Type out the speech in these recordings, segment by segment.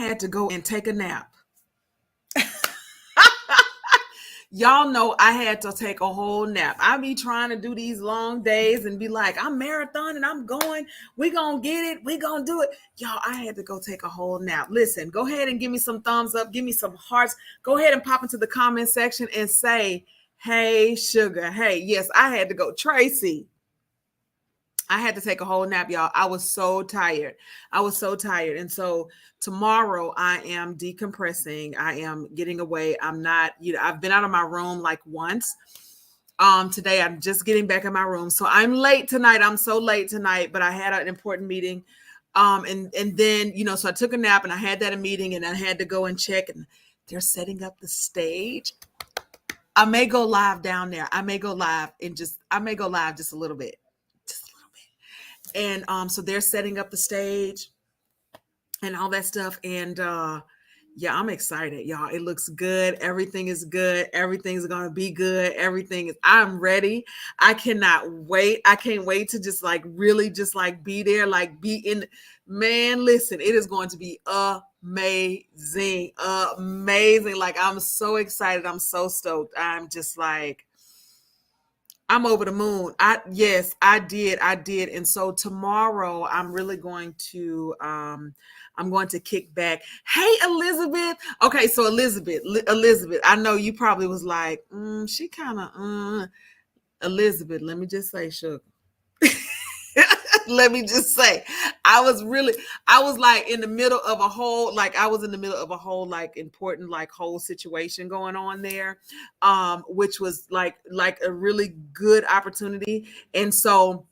had to go and take a nap. Y'all know I had to take a whole nap. I be trying to do these long days and be like, I'm marathoning, I'm going, we gonna get it, we gonna do it. Y'all, I had to go take a whole nap. Listen, go ahead and give me some thumbs up, give me some hearts. Go ahead and pop into the comment section and say, hey, sugar. Hey, yes, I had to go. Tracy, I had to take a whole nap, y'all. I was so tired. And so tomorrow I am decompressing. I am getting away. I'm not, I've been out of my room like once. Today I'm just getting back in my room. So I'm late tonight. I'm so late tonight, but I had an important meeting. And then, so I took a nap and I had that meeting and I had to go and check, and they're setting up the stage. I may go live down there. I may go live just a little bit. And so they're setting up the stage and all that stuff. And yeah, I'm excited, y'all. It looks good. Everything is good. Everything's going to be good. I'm ready. I cannot wait. I can't wait to just really just be there, man, listen, it is going to be amazing. I'm so excited. I'm so stoked. I'm just I'm over the moon. I did. And so tomorrow I'm really going to, I'm going to kick back. Hey, Elizabeth. Okay. So Elizabeth, I know you probably was like, she kind of, Elizabeth, let me just say, sugar. Let me just say, I was in the middle of a whole, important, whole situation going on there, which was like a really good opportunity. And so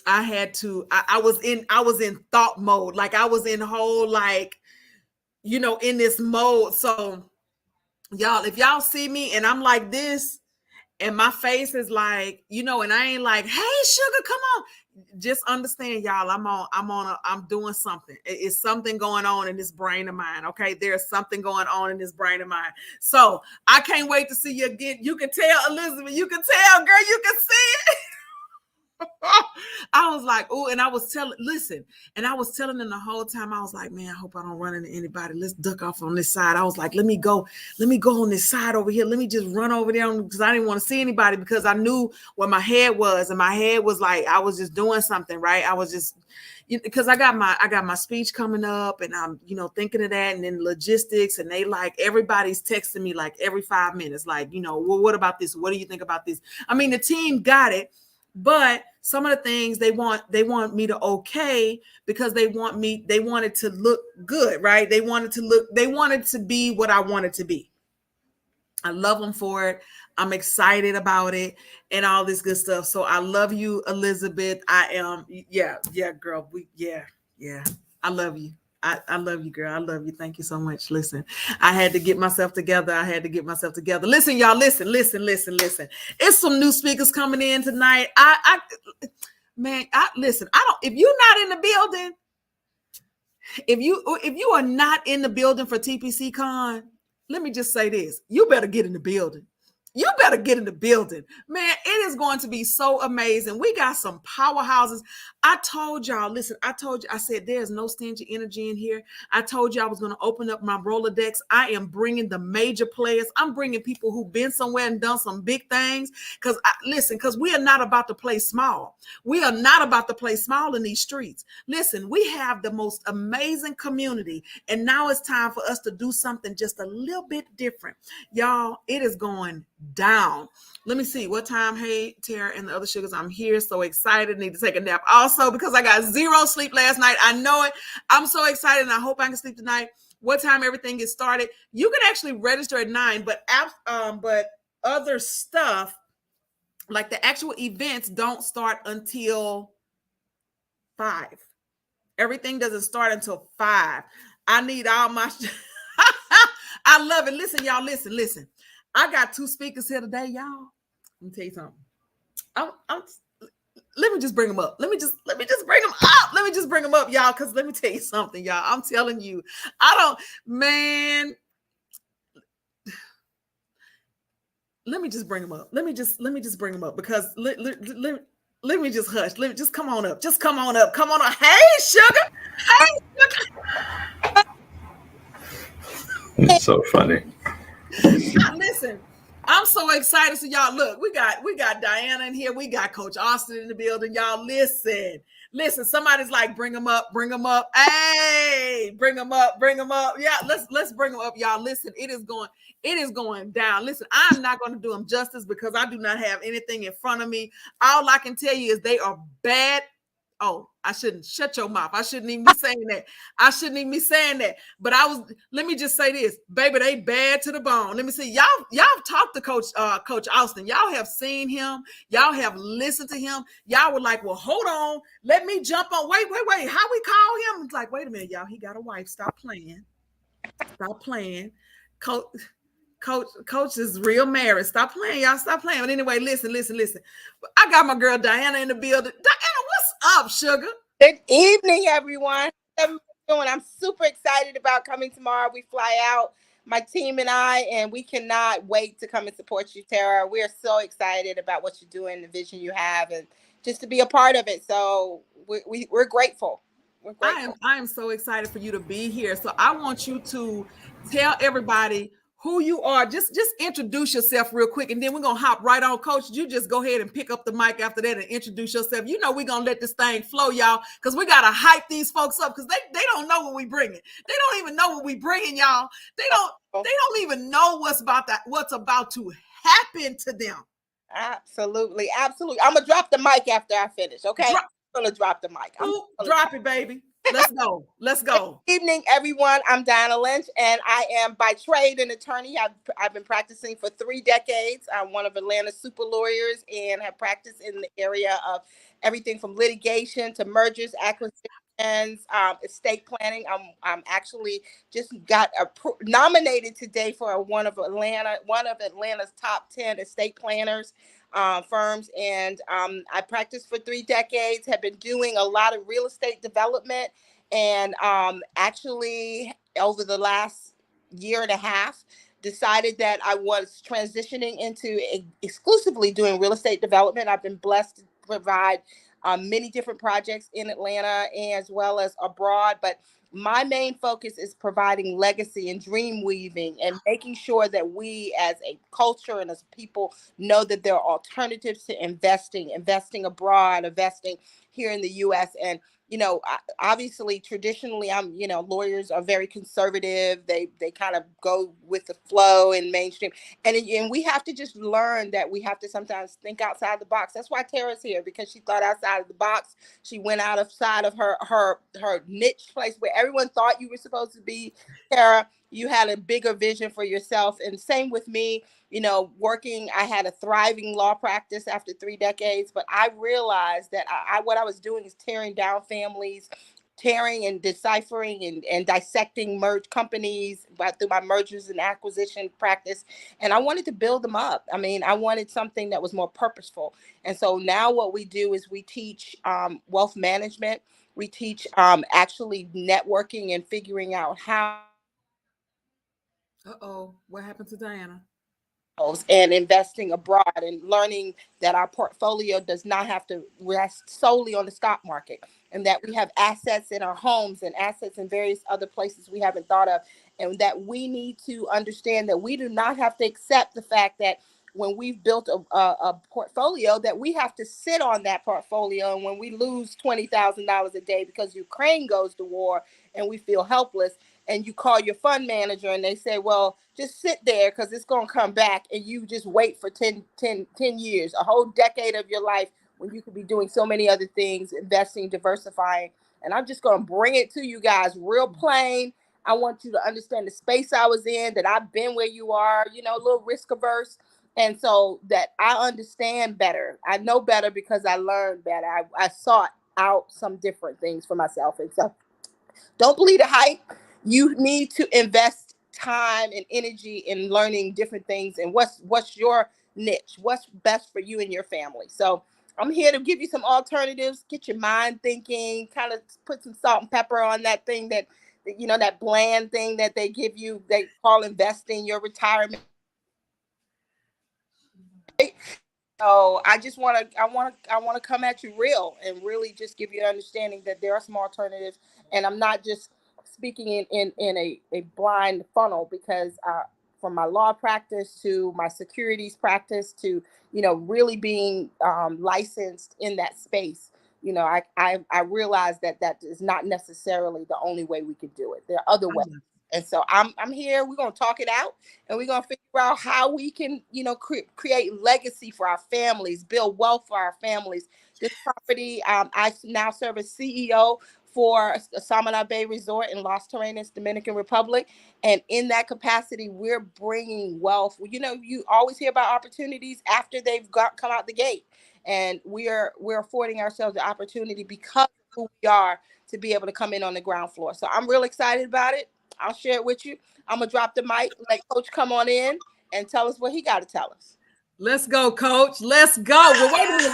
I had to, I was in thought mode. I was in whole, in this mode. So y'all, if y'all see me and I'm like this, and my face is and I ain't like, hey, sugar, come on. Just understand, y'all, I'm doing something. It's something going on in this brain of mine. Okay. There's something going on in this brain of mine. So I can't wait to see you again. You can tell, Elizabeth, you can tell, girl, you can see it. I was like, oh, and I was telling them the whole time, I was like, man, I hope I don't run into anybody. Let's duck off on this side. I was like, let me go on this side over here. Let me just run over there because I didn't want to see anybody, because I knew where my head was. And my head was I was just doing something, right? I was just, because I got my speech coming up, and I'm, thinking of that, and then logistics, and they everybody's texting me every 5 minutes, well, what about this? What do you think about this? I mean, the team got it. But some of the things they want me to okay, because they want it to look good, right? They wanted to be what I want it to be. I love them for it. I'm excited about it and all this good stuff. So I love you, Elizabeth. I am. Yeah, girl. I love you. I love you, girl. I love you. Thank you so much. Listen, I had to get myself together. Listen, y'all, listen. It's some new speakers coming in tonight. Listen, if you're not in the building, if you are not in the building for TPCCON, let me just say this. You better get in the building. Man, it is going to be so amazing. We got some powerhouses. I told y'all, I said, there's no stingy energy in here. I told you I was going to open up my Rolodex. I am bringing the major players. I'm bringing people who've been somewhere and done some big things. Because we are not about to play small. We are not about to play small in these streets. Listen, we have the most amazing community. And now it's time for us to do something just a little bit different. Y'all, it is going down. Let me see what time. Hey, Tara and the other sugars, I'm here. So excited. Need to take a nap also because I got zero sleep last night. I know it. I'm so excited and I hope I can sleep tonight. What time everything gets started? You can actually register at 9, but other stuff like the actual events don't start until 5. Everything doesn't start until 5. I need all my I love it. Listen, y'all, listen. I got 2 speakers here today, y'all. Let me tell you something. Let me just bring them up. Let me just bring them up. Let me just bring them up, y'all, because let me tell you something, y'all. I'm telling you, man. Let me just bring them up. Let me just bring them up because let me just hush. Let me just come on up. Come on up. Hey, sugar. Hey, sugar. It's so funny. Listen, I'm so excited. So y'all, look, we got Diana in here. We got Coach Austin in the building. Y'all, listen. Somebody's like, bring them up, bring them up. Hey, bring them up, bring them up. Yeah, let's bring them up, y'all. Listen, it is going down. Listen, I'm not going to do them justice because I do not have anything in front of me. All I can tell you is they are bad. Oh, I shouldn't shut your mouth. I shouldn't even be saying that. I shouldn't even be saying that. But let me just say this, baby, they bad to the bone. Let me see. Y'all talked to Coach Austin. Y'all have seen him. Y'all have listened to him. Y'all were like, well, hold on. Let me jump on. Wait. How we call him? It's like, wait a minute, y'all. He got a wife. Stop playing. Stop playing. Coach. Coach is real married. Stop playing, y'all. Stop playing. But anyway, listen. I got my girl Diana in the building. Diana, what's up, sugar? Good evening, everyone. How's everyone doing? I'm super excited about coming tomorrow. We fly out, my team and I, and we cannot wait to come and support you, Tara. We are so excited about what you're doing, the vision you have, and just to be a part of it. So we're grateful. We're I am grateful. I am so excited for you to be here. So I want you to tell everybody who you are. Just introduce yourself real quick, and then we're gonna hop right on. Coach, you just go ahead and pick up the mic after that and introduce yourself. You know we're gonna let this thing flow, y'all, because we gotta hype these folks up because they don't know what we bringing. They don't even know what we bringing, y'all. They don't even know what's about to happen to them. Absolutely, absolutely. I'm gonna drop the mic after I finish. Okay, Drop, I'm gonna drop the mic. I'm ooh, gonna drop it, baby. Let's go. Let's go. evening, everyone. I'm Diana Lynch, and I am by trade an attorney. I've been practicing for 3 decades. I'm one of Atlanta's super lawyers and have practiced in the area of everything from litigation to mergers, acquisitions, estate planning. I'm actually just got nominated today for one of Atlanta's top 10 estate planners. Firms, and I practiced for 3 decades, have been doing a lot of real estate development, and actually over the last year and a half decided that I was transitioning into exclusively doing real estate development. I've been blessed to provide many different projects in Atlanta as well as abroad, but my main focus is providing legacy and dream weaving and making sure that we as a culture and as people know that there are alternatives to investing abroad, investing here in the US. And obviously traditionally, lawyers are very conservative. They kind of go with the flow and mainstream, and we have to just learn that we have to sometimes think outside the box. That's why Tara's here, because she thought outside of the box. She went outside of her niche place where everyone thought you were supposed to be. Tara, you had a bigger vision for yourself, and same with me. Working, I had a thriving law practice after 3 decades, but I realized that what I was doing is tearing down families, tearing and deciphering and dissecting merged companies through my mergers and acquisition practice. And I wanted to build them up. I mean, I wanted something that was more purposeful. And so now what we do is we teach wealth management. We teach actually networking and figuring out how Uh-oh. What happened to Diana? and investing abroad and learning that our portfolio does not have to rest solely on the stock market, and that we have assets in our homes and assets in various other places we haven't thought of, and that we need to understand that we do not have to accept the fact that when we've built a portfolio that we have to sit on that portfolio, and when we lose $20,000 a day because Ukraine goes to war and we feel helpless, and you call your fund manager and they say, well, just sit there because it's going to come back, and you just wait for 10 years, a whole decade of your life, when you could be doing so many other things, investing, diversifying. And I'm just going to bring it to you guys real plain. I want you to understand the space I was in, that I've been where you are, a little risk averse. And so that I understand better. I know better because I learned better. I sought out some different things for myself. And so don't believe the hype. You need to invest time and energy in learning different things and what's your niche, what's best for you and your family. So I'm here to give you some alternatives, get your mind thinking, kind of put some salt and pepper on that thing that bland thing that they give you, they call investing, your retirement. So I want to come at you real and really just give you an understanding that there are some alternatives, and I'm not just speaking in a blind funnel because from my law practice to my securities practice to, really being licensed in that space, I realized that that is not necessarily the only way we could do it. There are other ways. And so I'm here. We're gonna talk it out, and we're gonna figure out how we can, create legacy for our families, build wealth for our families. This property, I now serve as CEO for Samana Bay Resort in Los Terrenos, Dominican Republic, and in that capacity, we're bringing wealth. You always hear about opportunities after they've come out the gate, and we're affording ourselves the opportunity because of who we are to be able to come in on the ground floor. So I'm real excited about it. I'll share it with you. I'm gonna drop the mic, let Coach come on in and tell us what he got to tell us. Let's go, Coach. Let's go. Well, wait a minute.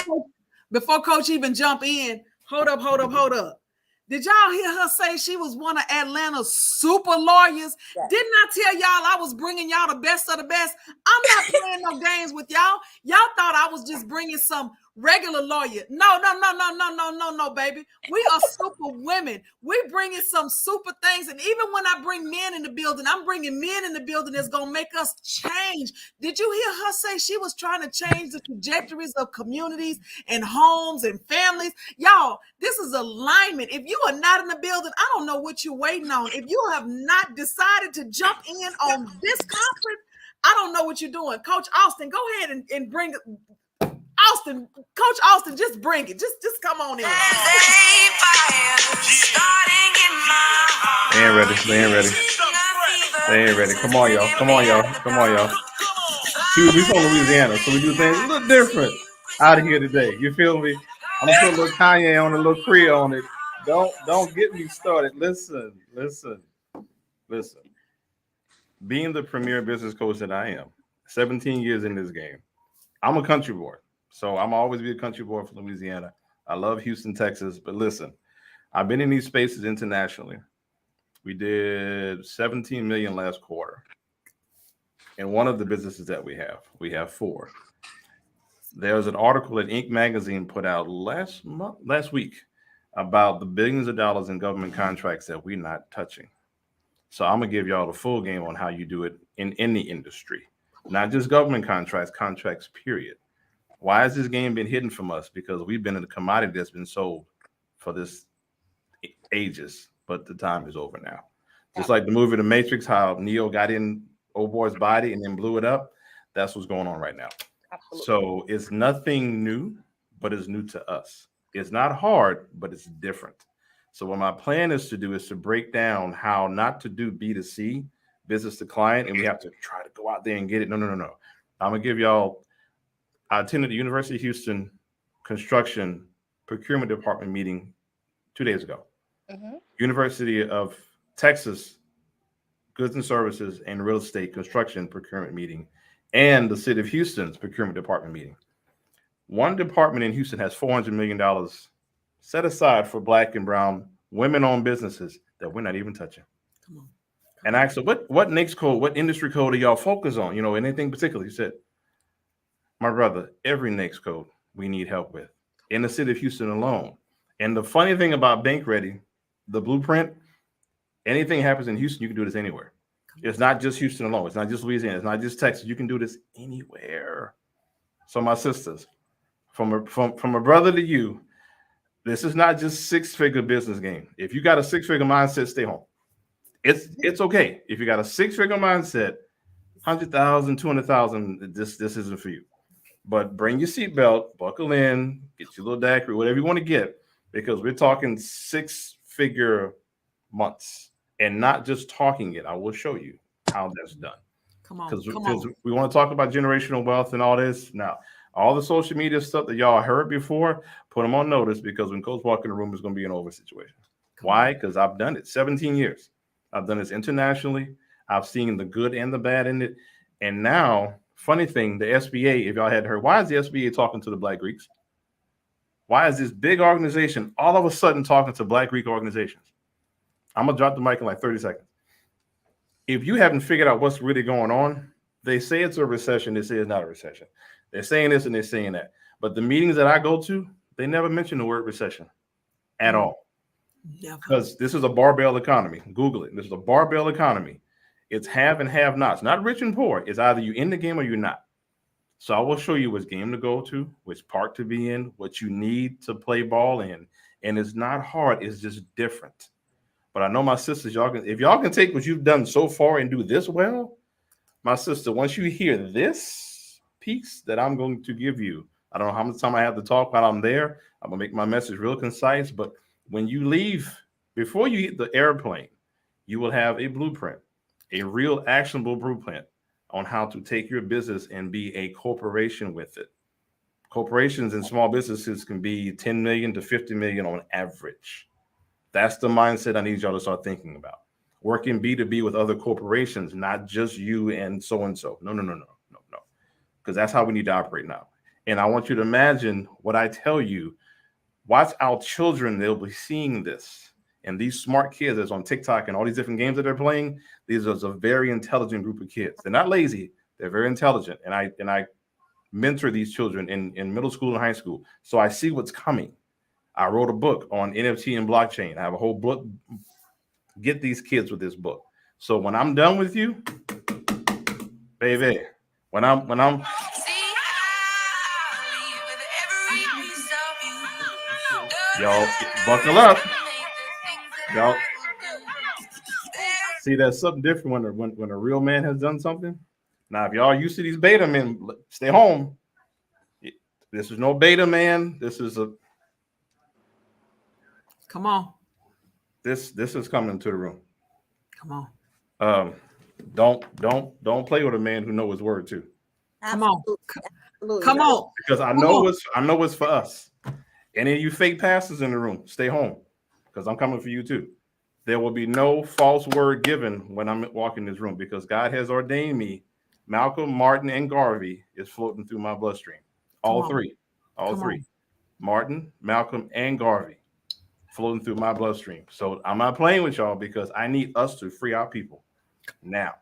Wait. Before Coach even jump in, hold up. Did y'all hear her say she was one of Atlanta's super lawyers? Yes. Didn't I tell y'all I was bringing y'all the best of the best? I'm not playing no games with y'all. Y'all thought I was just bringing some regular lawyer. No, baby. We are super women. We bringing some super things. And even when I bring men in the building, I'm bringing men in the building that's going to make us change. Did you hear her say she was trying to change the trajectories of communities and homes and families? Y'all, this is alignment. If you are not in the building, I don't know what you're waiting on. If you have not decided to jump in on this conference, I don't know what you're doing. Coach Austin, go ahead and bring it. Coach Austin, just bring it. Just come on in. They ain't ready. They ain't ready. Come on, y'all. See, we from Louisiana, so we do things a little different out of here today. You feel me? I'm gonna put a little Kanye on, a little Creole on it. Don't get me started. Listen. Being the premier business coach that I am, 17 years in this game, I'm a country boy. So I'm always be a country boy from Louisiana. I love Houston, Texas. But listen, I've been in these spaces internationally. We did 17 million last quarter. And one of the businesses that we have 4. There's an article that Inc. magazine put out last week about the billions of dollars in government contracts that we're not touching. So I'm gonna give y'all the full game on how you do it in any industry, not just government contracts, period. Why has this game been hidden from us? Because we've been in a commodity that's been sold for this ages, but the time is over now. Just like the movie The Matrix, how Neo got in old boy's body and then blew it up. That's what's going on right now. Absolutely. So it's nothing new, but it's new to us. It's not hard, but it's different. So what my plan is to do is to break down how not to do B2C, business to client, and we have to try to go out there and get it. No. I'm gonna give y'all. I attended the University of Houston construction procurement department meeting 2 days ago. Mm-hmm. University of Texas goods and services and real estate construction procurement meeting, and the city of Houston's procurement department meeting. One department in Houston has $400 million set aside for Black and brown women-owned businesses that we're not even touching. Come on. And I asked her, what NAICS code, what industry code do y'all focus on? Anything particular? He said, my brother, every NAICS code we need help with in the city of Houston alone. And the funny thing about Bank Ready, the blueprint, anything happens in Houston, you can do this anywhere. It's not just Houston alone. It's not just Louisiana. It's not just Texas. You can do this anywhere. So my sisters, from a brother to you, this is not just 6-figure business game. If you got a 6-figure mindset, stay home. It's okay. If you got a 6-figure mindset, 100,000, 200,000, this isn't for you. But bring your seatbelt, buckle in, get your little daiquiri, whatever you want to get, because we're talking 6-figure months and not just talking it. I will show you how that's done. Come on. Because we want to talk about generational wealth and all this. Now, all the social media stuff that y'all heard before, put them on notice, because when Coach walk in the room, it's going to be an over situation. Why? Because I've done it 17 years. I've done this internationally. I've seen the good and the bad in it. And now, funny thing, the SBA, if y'all hadn't heard, why is the SBA talking to the Black Greeks? Why is this big organization all of a sudden talking to Black Greek organizations? I'm going to drop the mic in like 30 seconds. If you haven't figured out what's really going on, they say it's a recession. They say it's not a recession. They're saying this and they're saying that. But the meetings that I go to, they never mention the word recession at all. Never. Because this is a barbell economy. Google it. This is a barbell economy. It's have and have nots, not rich and poor. It's either you in the game or you're not. So I will show you which game to go to, which park to be in, what you need to play ball in. And it's not hard, it's just different. But I know my sisters, if y'all can take what you've done so far and do this well, my sister, once you hear this piece that I'm going to give you, I don't know how much time I have to talk while I'm there. I'm gonna make my message real concise, but when you leave, before you hit the airplane, you will have a blueprint, a real actionable blueprint on how to take your business and be a corporation with it. Corporations and small businesses can be 10 million to 50 million on average. That's the mindset I need y'all to start thinking about. Working B2B with other corporations, not just you and so. No. Because that's how we need to operate now. And I want you to imagine what I tell you. Watch our children, they'll be seeing this. And these smart kids that's on TikTok and all these different games that they're playing, these are a very intelligent group of kids. They're not lazy, they're very intelligent. And I mentor these children in middle school and high school. So I see what's coming. I wrote a book on NFT and blockchain. I have a whole book. Get these kids with this book. So when I'm done with you, baby, when I'm y'all buckle up. Y'all see, there's something different when a real man has done something. Now, if y'all used to these beta men, stay home. This is no beta man. This is a Come on. This is coming to the room. Come on. Don't play with a man who knows his word too. Come on. Absolutely. Come on. Because I know it's for us. Any of you fake pastors in the room, stay home. Because I'm coming for you too. There will be no false word given when I'm walking this room, because God has ordained me. Malcolm, Martin, and Garvey is floating through my bloodstream. All three. Martin, Malcolm, and Garvey floating through my bloodstream. So I'm not playing with y'all, because I need us to free our people now.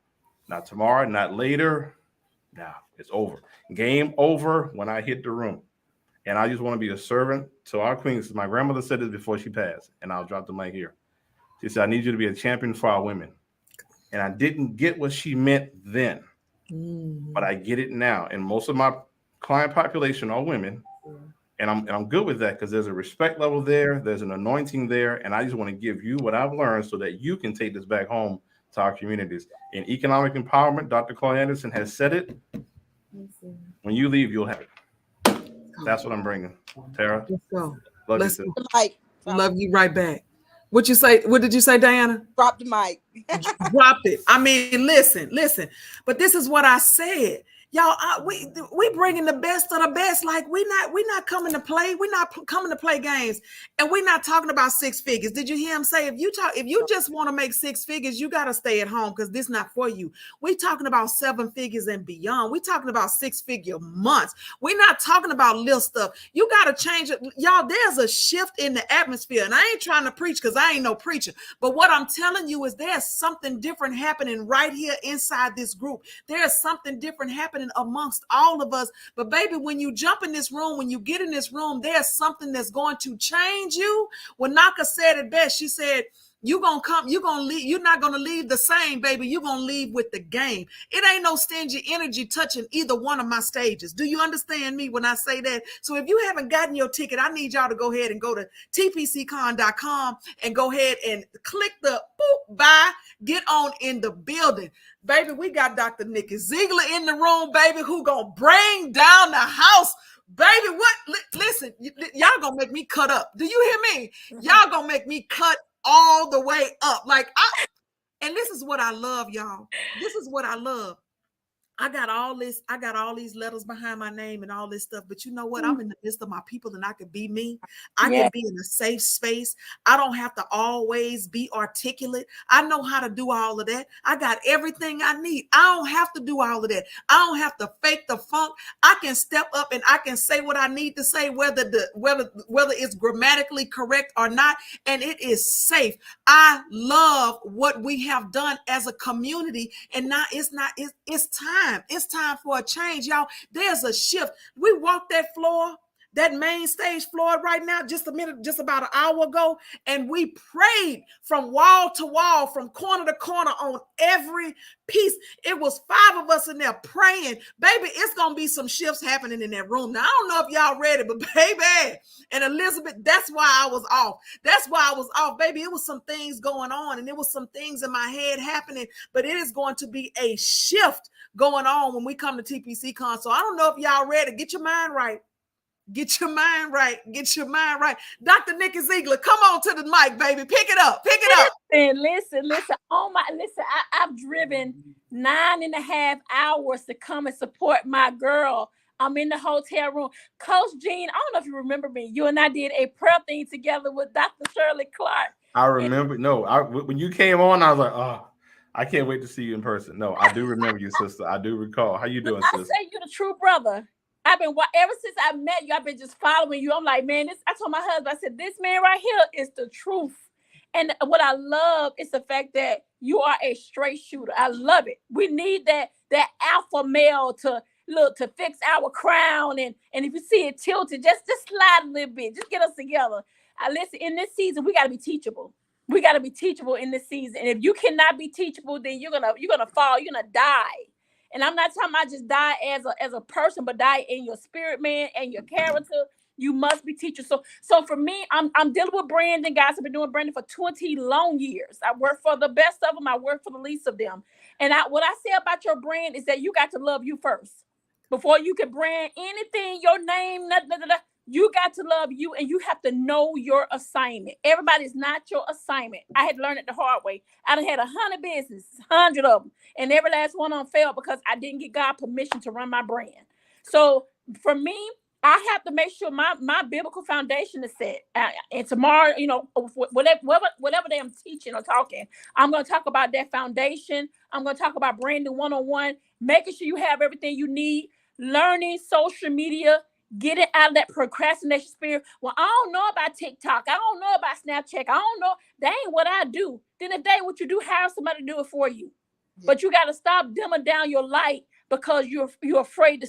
Not tomorrow, not later. Now it's over. Game over when I hit the room. And I just want to be a servant to our queens. My grandmother said this before she passed, and I'll drop the mic here. She said, I need you to be a champion for our women. And I didn't get what she meant then, but I get it now. And most of my client population are women. And I'm good with that, because there's a respect level there. There's an anointing there. And I just want to give you what I've learned so that you can take this back home to our communities. In economic empowerment, Dr. Claude Anderson has said it. When you leave, you'll have it. That's what I'm bringing. Tara. Let's go. Love Let's you. go. Mic. Love you right back. What you say? What did you say, Diana? Drop the mic. Dropped it. I mean, listen. But this is what I said. Y'all, we bringing the best of the best. Like we not coming to play. We're not coming to play games, and we're not talking about six figures. Did you hear him say, if you just want to make six figures, you got to stay at home, because this not for you. We talking about 7 figures and beyond. We talking about 6-figure months. We're not talking about little stuff. You got to change it, y'all. There's a shift in the atmosphere, and I ain't trying to preach, because I ain't no preacher. But what I'm telling you is there's something different happening right here inside this group. There's something different happening amongst all of us. But baby, when you jump in this room, when you get in this room, there's something that's going to change you. When Naka said it best, she said, you're going to come, you're going to leave, you're not going to leave the same, baby. You're going to leave with the game. It ain't no stingy energy touching either one of my stages. Do you understand me when I say that? So if you haven't gotten your ticket, I need y'all to go ahead and go to tpccon.com and go ahead and click the buy, get on in the building. Baby, we got Dr. Nikki Ziegler in the room, baby, who gonna bring down the house. Baby, what? Listen, y'all gonna make me cut up. Do you hear me? Y'all gonna make me cut all the way up. And this is what I love, y'all. This is what I love. I got all these letters behind my name and all this stuff. But you know what? I'm in the midst of my people, and I can be me. I can be in a safe space. I don't have to always be articulate. I know how to do all of that. I got everything I need. I don't have to do all of that. I don't have to fake the funk. I can step up and I can say what I need to say, whether it's grammatically correct or not, and it is safe. I love what we have done as a community, and now it's time. It's time for a change, y'all. There's a shift. We walk that floor. that main stage floor right now, just about an hour ago, and we prayed from wall to wall, from corner to corner on every piece. It was 5 of us in there praying. Baby, it's going to be some shifts happening in that room. Now, I don't know if y'all ready, but baby, and Elizabeth, that's why I was off. That's why I was off, baby. It was some things going on, and there was some things in my head happening, but it is going to be a shift going on when we come to TPCCON. So I don't know if y'all ready. Get your mind right. Get your mind right. Get your mind right. Dr. Nikki Ziegler, come on to the mic, baby. Pick it up. Pick it up. Listen. Oh my, listen, I've driven 9.5 hours to come and support my girl. I'm in the hotel room. Coach Jean, I don't know if you remember me. You and I did a prayer thing together with Dr. Shirley Clark. I remember. When you came on, I was like, oh, I can't wait to see you in person. No, I do remember you, sister. I do recall. How you doing, sister? I say you're the true brother. I've been, ever since I met you, I've been just following you. I'm like, man, I told my husband, I said, this man right here is the truth. And what I love is the fact that you are a straight shooter. I love it. We need that alpha male to fix our crown. And if you see it tilted, just slide a little bit. Just get us together. Listen, in this season, we got to be teachable. We got to be teachable in this season. And if you cannot be teachable, then you're gonna fall. You're gonna die. And I'm not talking about just die as a person, but die in your spirit, man, and your character. You must be teachers. So for me, I'm dealing with branding, guys. I've been doing branding for 20 long years. I work for the best of them. I work for the least of them. And what I say about your brand is that you got to love you first. Before you can brand anything, your name, you got to love you, and you have to know your assignment. Everybody's not your assignment. I had to learn it the hard way. I done had 100 businesses, 100 of them, and every last one of them failed because I didn't get God permission to run my brand. So for me, I have to make sure my biblical foundation is set. And tomorrow, whatever day I'm teaching or talking, I'm going to talk about that foundation. I'm going to talk about branding 101, making sure you have everything you need, learning social media, getting out of that procrastination spirit. Well, I don't know about TikTok. I don't know about Snapchat. I don't know. That ain't what I do. Then if that ain't what you do, have somebody do it for you. Yeah. But you got to stop dimming down your light because you're afraid to.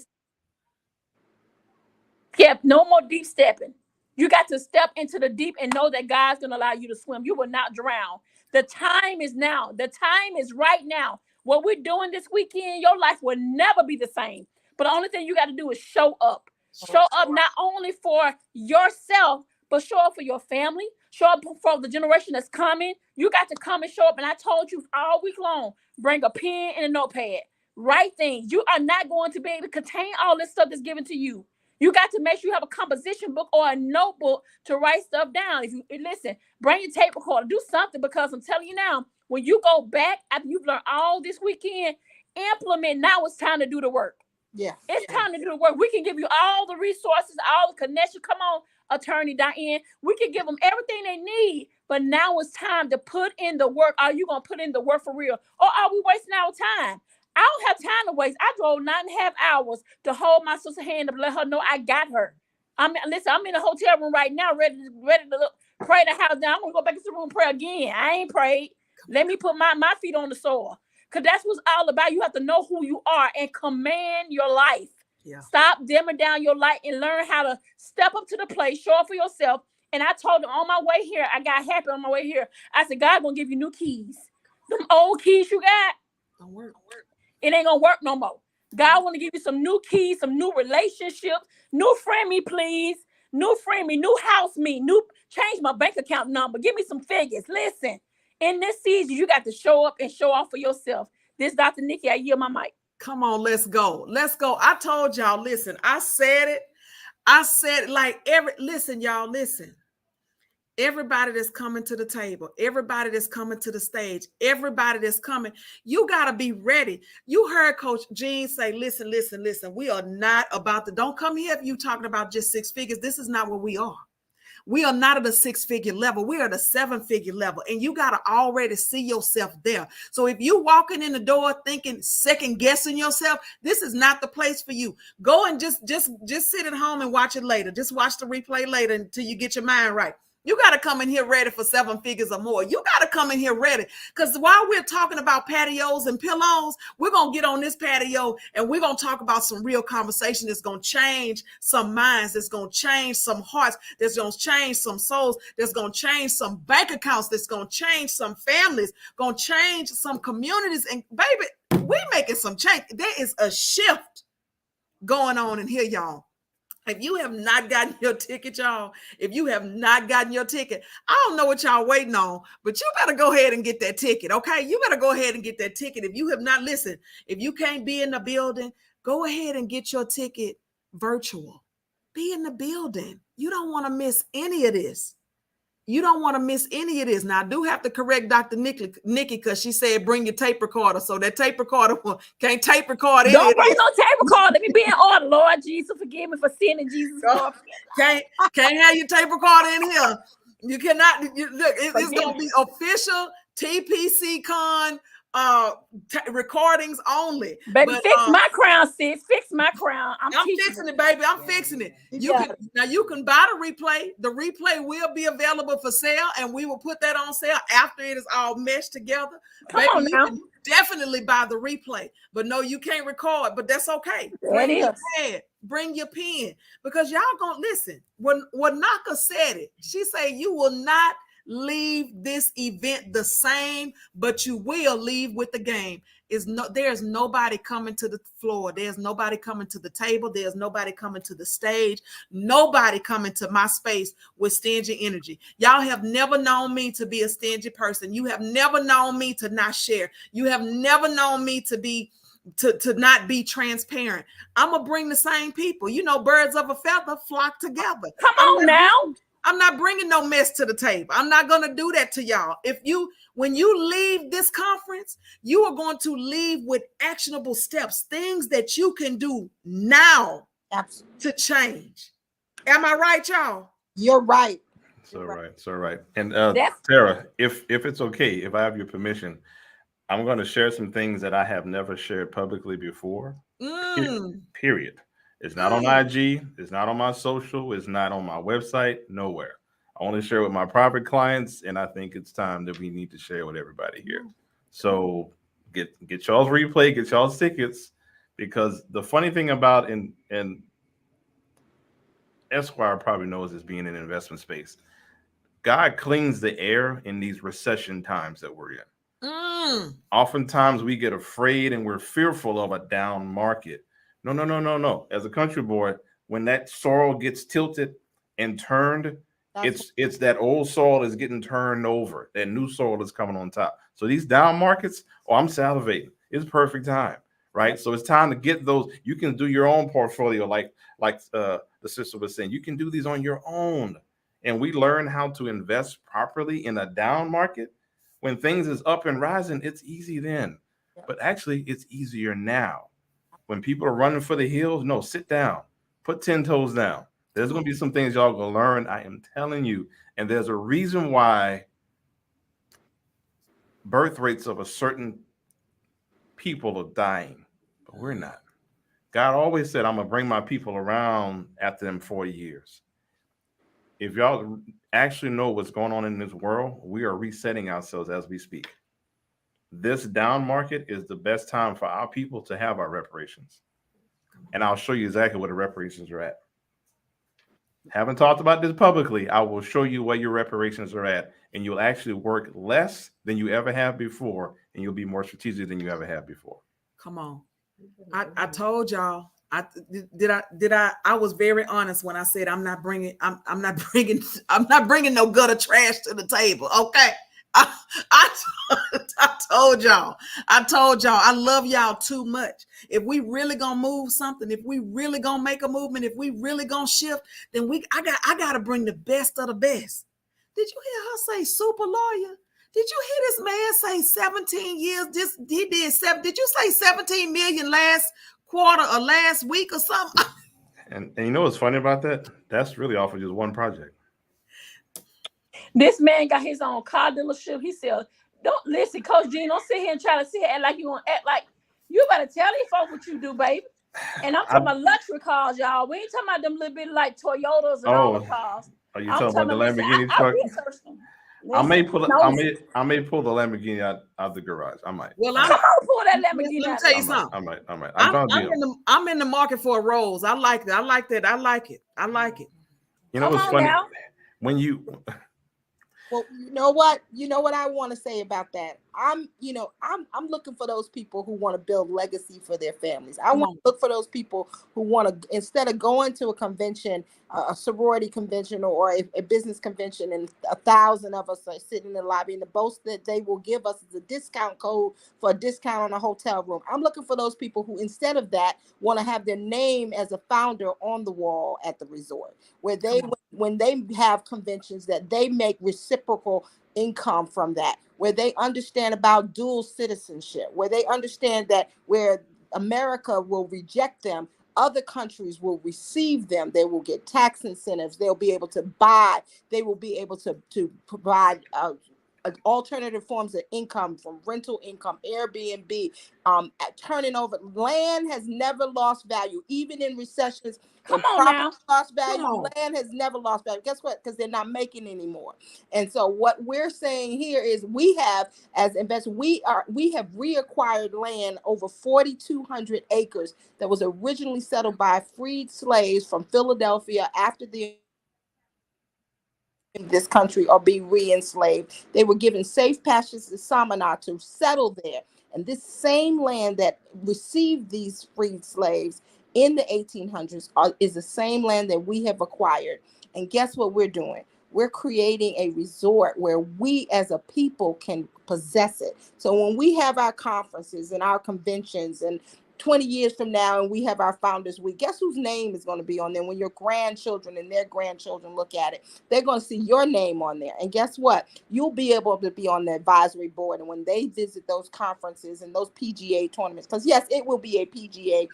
Yep, no more deep stepping. You got to step into the deep and know that God's going to allow you to swim. You will not drown. The time is now. The time is right now. What we're doing this weekend, your life will never be the same. But the only thing you got to do is show up. Show up not only for yourself, but show up for your family. Show up for the generation that's coming. You got to come and show up. And I told you all week long, bring a pen and a notepad. Write things. You are not going to be able to contain all this stuff that's given to you. You got to make sure you have a composition book or a notebook to write stuff down. If you listen, bring your tape recorder, do something, because I'm telling you now, when you go back after you've learned all this weekend, implement. Now it's time to do the work. Yeah, it's time to do the work. We can give you all the resources, all the connections. Come on, Attorney Diane. We can give them everything they need, but now it's time to put in the work. Are you going to put in the work for real? Or are we wasting our time? I don't have time to waste. I drove 9.5 hours to hold my sister's hand to let her know I got her. I'm in a hotel room right now, ready to pray the house down. I'm going to go back into the room and pray again. I ain't prayed. Let me put my feet on the soil. Because that's what's all about. You have to know who you are and command your life. Yeah. Stop dimming down your light and learn how to step up to the plate, show up for yourself. And I told them on my way here, I got happy on my way here. I said, God going to give you new keys. Them old keys you got, don't work. It ain't going to work no more. God want to give you some new keys, some new relationships, new friend me, please. New friend me, new house me, change my bank account number. Give me some figures. Listen. In this season, you got to show up and show off for yourself. This Dr. Nikki, I yield my mic. Come on, let's go. Let's go. I told y'all, listen, I said it like listen, y'all, listen. Everybody that's coming to the table, everybody that's coming to the stage, everybody that's coming, you got to be ready. You heard Coach Jean say, listen, we are not about to, don't come here if you talking about just 6 figures. This is not where we are. We are not at a 6-figure level. We are at a 7-figure level, and you got to already see yourself there. So if you walking in the door thinking, second guessing yourself, this is not the place for you. Go and just sit at home and watch it later. Just watch the replay later until you get your mind right. You got to come in here ready for 7 figures or more. You got to come in here ready. Because while we're talking about patios and pillows, we're going to get on this patio and we're going to talk about some real conversation that's going to change some minds, that's going to change some hearts, that's going to change some souls, that's going to change some bank accounts, that's going to change some families, going to change some communities. And baby, we're making some change. There is a shift going on in here, y'all. If you have not gotten your ticket, y'all, if you have not gotten your ticket, I don't know what y'all waiting on, but you better go ahead and get that ticket, okay? You better go ahead and get that ticket. If you have not listened, if you can't be in the building, go ahead and get your ticket virtual. Be in the building. You don't want to miss any of this. You don't want to miss any of this. Now, I do have to correct Dr. Nikki because she said bring your tape recorder. So that tape recorder can't tape record any Don't of bring this. no tape recorder. Let me be in order. Lord Jesus, forgive me for sinning. Jesus, Lord. Can't have your tape recorder in here. You cannot. Look, it's going to be official TPCCON recordings only. Baby, But, fix my crown, sis. Fix my crown. I'm fixing it, baby. I'm fixing it. You can buy the replay. The replay will be available for sale, and we will put that on sale after it is all meshed together. Come baby, on you now. can definitely buy the replay, but no, you can't record. But that's okay. Bring your pad, bring your pen, because y'all gonna listen. When Naka said it, she said you will not leave this event the same, but you will leave with the game. There's nobody coming to the floor. There's nobody coming to the table. There's nobody coming to the stage. Nobody coming to my space with stingy energy. Y'all have never known me to be a stingy person. You have never known me to not share. You have never known me to not be transparent. I'm gonna bring the same people. You know, birds of a feather flock together. Come on now. I'm not bringing no mess to the table. I'm not going to do that to y'all. When you leave this conference, you are going to leave with actionable steps, things that you can do now to change. Am I right, y'all? You're right. So right. And Tara, if it's okay, if I have your permission, I'm going to share some things that I have never shared publicly before. Period. It's not on IG. It's not on my social. It's not on my website. Nowhere. I only share with my private clients, and I think it's time that we need to share with everybody here. So get y'all's replay, get y'all's tickets, because the funny thing about and Esquire probably knows this being in an investment space. God cleans the air in these recession times that we're in. Oftentimes we get afraid and we're fearful of a down market. No. As a country boy, when that soil gets tilted and turned, it's that old soil is getting turned over. That new soil is coming on top. So these down markets, I'm salivating. It's perfect time, right? So it's time to get those. You can do your own portfolio, like the sister was saying. You can do these on your own, and we learn how to invest properly in a down market. When things is up and rising, it's easy then, but actually it's easier now. When people are running for the hills, no, sit down, put 10 toes down. There's going to be some things y'all going to learn. I am telling you. And there's a reason why birth rates of a certain people are dying, but we're not. God always said, I'm going to bring my people around after them 40 years. If y'all actually know what's going on in this world, we are resetting ourselves as we speak. This down market is the best time for our people to have our reparations. And I'll show you exactly where the reparations are at. Haven't talked about this publicly. I will show you where your reparations are at, and you'll actually work less than you ever have before, and you'll be more strategic than you ever have before. Come on. I told y'all. I was very honest when I said I'm not bringing no gutter trash to the table. Okay. I told y'all, I love y'all too much. If we really gonna move something, if we really gonna make a movement, if we really gonna shift, then I gotta bring the best of the best. Did you hear her say super lawyer? Did you hear this man say 17 years? Did you say 17 million last quarter or last week or something? And you know what's funny about that? That's really off of just one project. This man got his own car dealership. He said, don't listen, Coach Gene, don't sit here and try to sit here and like you want to act like you better tell these folks what you do, baby. And I'm talking about luxury cars, y'all. We ain't talking about them little bit like Toyotas and all the cars. Are you I'm talking about the telling you, Lamborghini I truck? researched them. I may Listen, pull. nosy. I may pull the Lamborghini out the garage. I might. Well, I I'm might. Come on, pull that let Lamborghini me out tell of you I there. might. something. I might. I might. I'm trying to be him. I'm in the market for a Rolls. I like that. I like that. I like it. I like it. You know Come what's on funny? now. When you Well, you know what? You know what I want to say about that. I'm looking for those people who want to build legacy for their families. I Come want on. to look for those people who want to, instead of going to a convention, a sorority convention or a business convention, and 1,000 of us are sitting in the lobby, and the boast that they will give us is a discount code for a discount on a hotel room. I'm looking for those people who, instead of that, want to have their name as a founder on the wall at the resort, where they, when they have conventions, that they make reciprocal income from that, where they understand about dual citizenship, where they understand that where America will reject them, other countries will receive them. They will get tax incentives. They'll be able to buy. They will be able to provide alternative forms of income, from rental income, Airbnb, turning over. Land has never lost value, even in recessions. Come When on property now. lost Come value, on. land has never lost value. Guess what? Because they're not making anymore. And so what we're saying here is, we have, as investors, we have reacquired land over 4,200 acres that was originally settled by freed slaves from Philadelphia after the this country or be re-enslaved. They were given safe passage to Samana to settle there. And this same land that received these freed slaves in the 1800s is the same land that we have acquired. And guess what we're doing? We're creating a resort where we as a people can possess it. So when we have our conferences and our conventions, and 20 years from now, and we have our Founders Week, guess whose name is going to be on there? When your grandchildren and their grandchildren look at it, they're going to see your name on there. And guess what? You'll be able to be on the advisory board. And when they visit those conferences and those PGA tournaments, because yes, it will be a PGA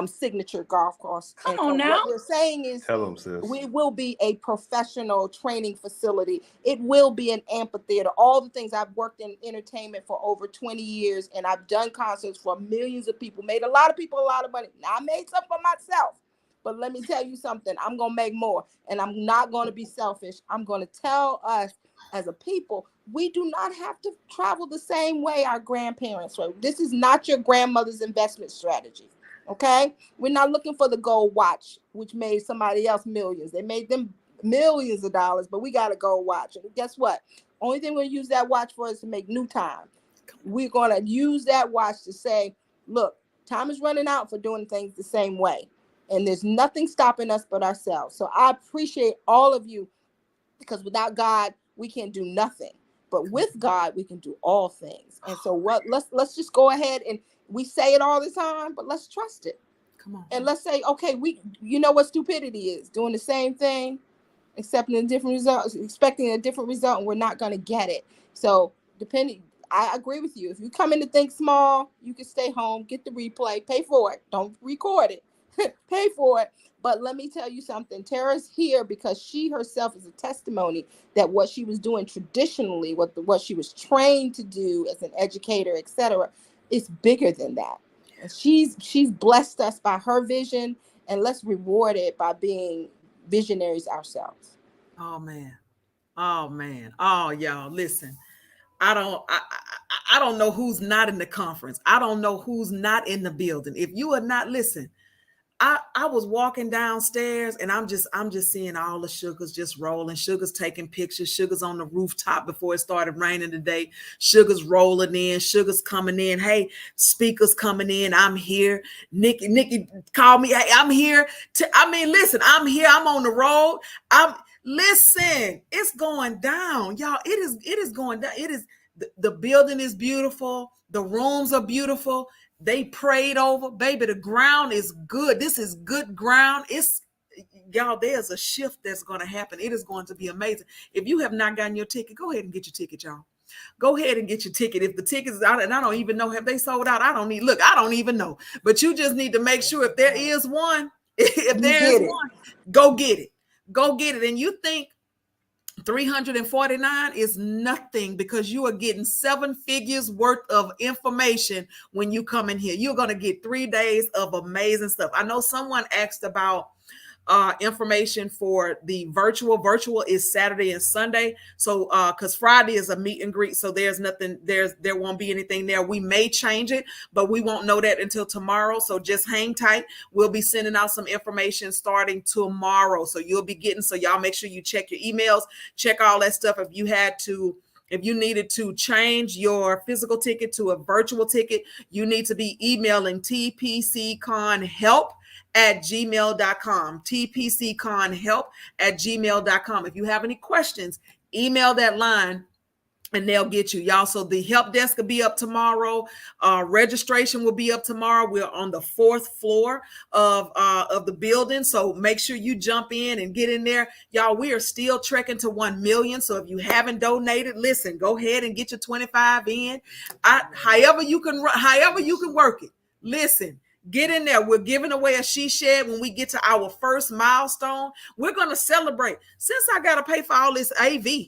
signature golf course. Come And on so now. what we're saying is, tell them, sis. we will be a professional training facility. It will be an amphitheater. All the things. I've worked in entertainment for over 20 years, and I've done concerts for millions of people, made a lot of people a lot of money. Now, I made some for myself, but let me tell you something. I'm going to make more, and I'm not going to be selfish. I'm going to tell us as a people, we do not have to travel the same way our grandparents were. This is not your grandmother's investment strategy. Okay, we're not looking for the gold watch, which made somebody else millions. They made them millions of dollars, but we got a gold watch. And guess what? Only thing we're gonna use that watch for is to make new time. We're gonna use that watch to say, look, time is running out for doing things the same way. And there's nothing stopping us but ourselves. So I appreciate all of you, because without God, we can do nothing. But with God, we can do all things. And so what? Let's just go ahead, and we say it all the time, but let's trust it. Come on. And let's say, okay, you know what stupidity is? Doing the same thing, accepting a different result, expecting a different result, and we're not going to get it. So I agree with you. If you come in to think small, you can stay home, get the replay, pay for it. Don't record it. Pay for it. But let me tell you something. Tara's here because she herself is a testimony that what she was doing traditionally, what she was trained to do as an educator, etc., is bigger than that. And she's blessed us by her vision, and let's reward it by being visionaries ourselves. Oh man. Oh man. Oh y'all, listen. I don't know who's not in the conference. I don't know who's not in the building. If you are not, listen. I was walking downstairs, and I'm just seeing all the sugars just rolling. Sugars taking pictures. Sugars on the rooftop before it started raining today. Sugars rolling in. Sugars coming in. Hey, speakers coming in. I'm here. Nikki called me. Hey, I'm here. Listen. I'm here. I'm on the road. Listen. It's going down, y'all. It is going down. It is. The building is beautiful. The rooms are beautiful. They prayed over, baby. The ground is good. This is good ground. It's y'all. There's a shift that's going to happen. It is going to be amazing. If you have not gotten your ticket, go ahead and get your ticket, y'all. Go ahead and get your ticket. If the ticket is out, and I don't even know, have they sold out? I don't even know. But you just need to make sure, if there is one, if there is one, go get it. Go get it. And you think 349 is nothing, because you are getting 7 figures worth of information when you come in here. You're going to get 3 days of amazing stuff. I know someone asked about information for the virtual. Virtual is Saturday and Sunday. So because Friday is a meet and greet, so there's nothing, there won't be anything there. We may change it, but we won't know that until tomorrow. So just hang tight. We'll be sending out some information starting tomorrow. So you'll be getting, so y'all make sure you check your emails, check all that stuff. If you needed to change your physical ticket to a virtual ticket, you need to be emailing tpcconhelp@gmail.com. tpcconhelp@gmail.com. If you have any questions, email that line and they'll get you, y'all. So the help desk will be up tomorrow. Registration will be up tomorrow. We're on the 4th floor of the building. So make sure you jump in and get in there. Y'all, we are still trekking to 1 million. So if you haven't donated, listen, go ahead and get your 25 in. However you can work it. Listen, get in there. We're giving away a she shed when we get to our first milestone. We're going to celebrate. Since I got to pay for all this AV,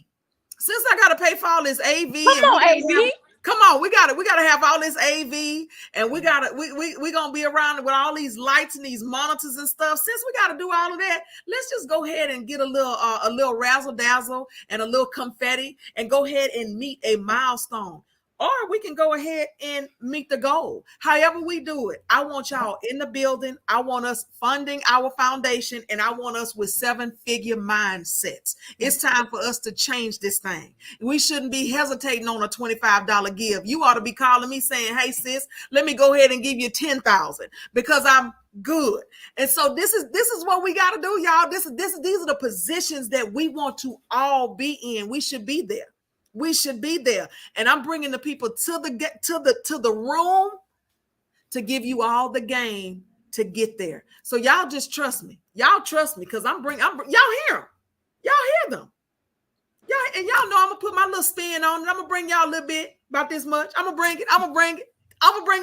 come on, AV. Come on, we gotta have all this AV, and we gonna be around with all these lights and these monitors and stuff. Since we gotta do all of that, let's just go ahead and get a little razzle dazzle and a little confetti, and go ahead and meet a milestone. Or we can go ahead and meet the goal. However we do it, I want y'all in the building. I want us funding our foundation, and I want us with 7-figure mindsets. It's time for us to change this thing. We shouldn't be hesitating on a $25 give. You ought to be calling me saying, hey, sis, let me go ahead and give you 10,000 because I'm good. And so this is what we got to do, y'all. These are the positions that we want to all be in. We should be there. We should be there. And I'm bringing the people to the room to give you all the game to get there. So y'all just trust me. Y'all trust me, because y'all hear them. Y'all hear them. And y'all know I'm gonna put my little spin on it. I'm gonna bring y'all a little bit, about this much. I'm gonna bring a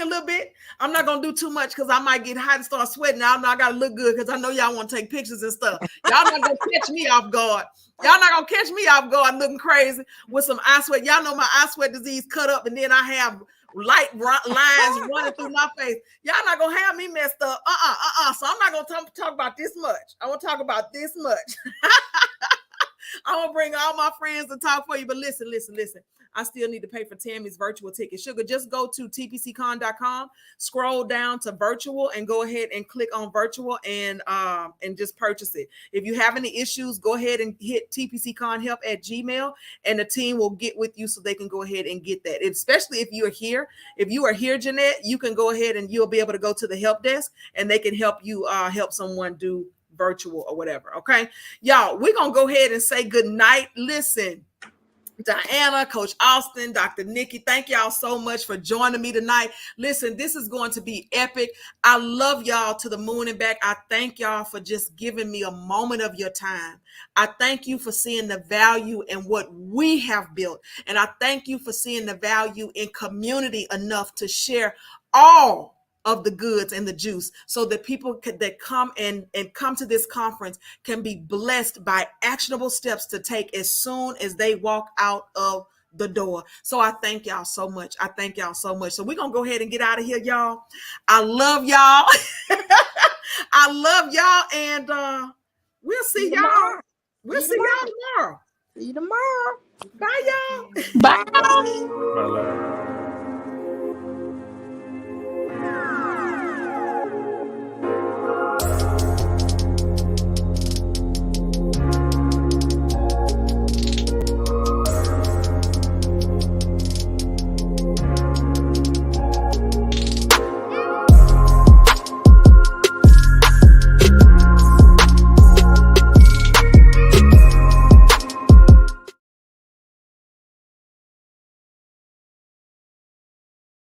little bit. I'm not gonna do too much because I might get hot and start sweating. I know I gotta look good because I know y'all want to take pictures and stuff. Y'all not gonna catch me off guard. Y'all not gonna catch me off guard looking crazy with some eye sweat. Y'all know my eye sweat disease cut up, and then I have light lines running through my face. Y'all not gonna have me messed up. So I'm not gonna talk about this much. I want to talk about this much. I'm gonna bring all my friends to talk for you. But listen. I still need to pay for Tammy's virtual ticket. Sugar, just go to tpccon.com, scroll down to virtual, and go ahead and click on virtual and just purchase it. If you have any issues, go ahead and hit tpcconhelp@gmail, and the team will get with you so they can go ahead and get that. And especially if you are here. If you are here, Jeanette, you can go ahead and you'll be able to go to the help desk, and they can help you help someone do virtual or whatever. Okay, y'all, we're gonna go ahead and say good night. Listen, Diana, Coach Austin, Dr. Nikki, thank y'all so much for joining me tonight. Listen, this is going to be epic. I love y'all to the moon and back. I thank y'all for just giving me a moment of your time. I thank you for seeing the value in what we have built. And I thank you for seeing the value in community enough to share all of the goods and the juice, so that people that come and come to this conference can be blessed by actionable steps to take as soon as they walk out of the door. So I thank y'all so much. So we're gonna go ahead and get out of here, y'all. I love y'all. I love y'all, and we'll see y'all. We'll see y'all tomorrow. See you tomorrow. Bye, y'all. Bye. Bye.